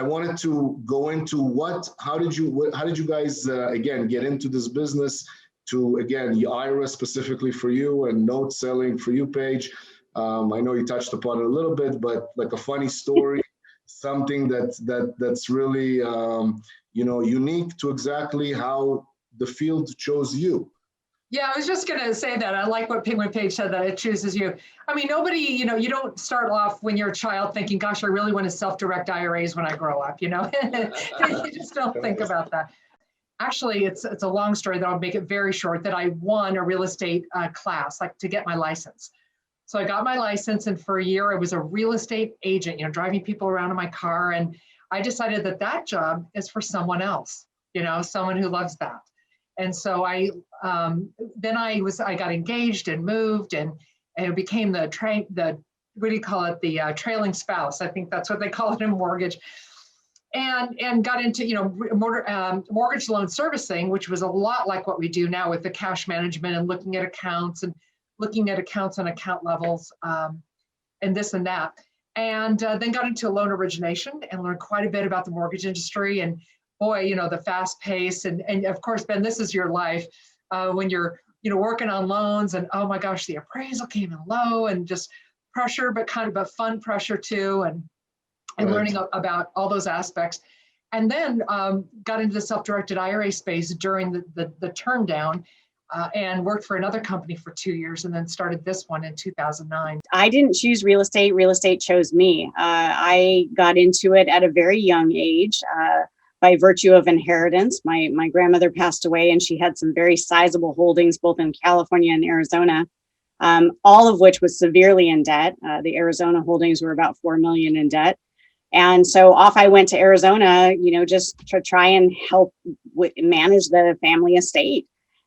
wanted to go into how did you guys, again, get into this business to, again, the IRA specifically for you and note selling for you, Paige. I know you touched upon it a little bit, but like a funny story, something that's really, unique to exactly how the field chose you. Yeah, I was just going to say that. I like what when Paige said that it chooses you. I mean, nobody, you don't start off when you're a child thinking, gosh, I really want to self-direct IRAs when I grow up, You just don't think about that. Actually, it's a long story that I'll make it very short, that I won a real estate class, like to get my license. So I got my license, and for a year, I was a real estate agent, driving people around in my car. And I decided that job is for someone else, someone who loves that. And so I got engaged and moved, and it became the trailing spouse. I think that's what they call it in mortgage, and got into mortgage loan servicing, which was a lot like what we do now with the cash management and looking at accounts and on account levels, and this and that. And then got into loan origination and learned quite a bit about the mortgage industry. And boy, the fast pace, and of course, Ben, this is your life when you're, working on loans, and oh my gosh, the appraisal came in low, and just pressure, but kind of fun pressure too, and learning about all those aspects. And then got into the self-directed IRA space during the turn down, and worked for another company for 2 years, and then started this one in 2009. I didn't choose real estate. Real estate chose me. I got into it at a very young age. By virtue of inheritance. My grandmother passed away, and she had some very sizable holdings both in California and Arizona, all of which was severely in debt. The Arizona holdings were about $4 million in debt. And so off I went to Arizona, just to try and help manage the family estate.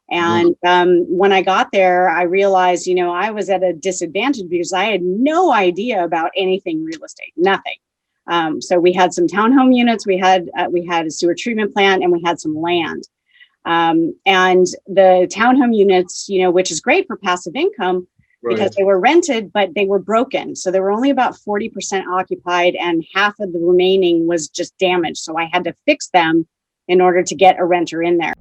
And when I got there, I realized, I was at a disadvantage because I had no idea about anything real estate, nothing. So we had some townhome units, we had a sewer treatment plant, and we had some land. And the townhome units, which is great for passive income because they were rented, but they were broken. So they were only about 40% occupied, and half of the remaining was just damaged. So I had to fix them in order to get a renter in there.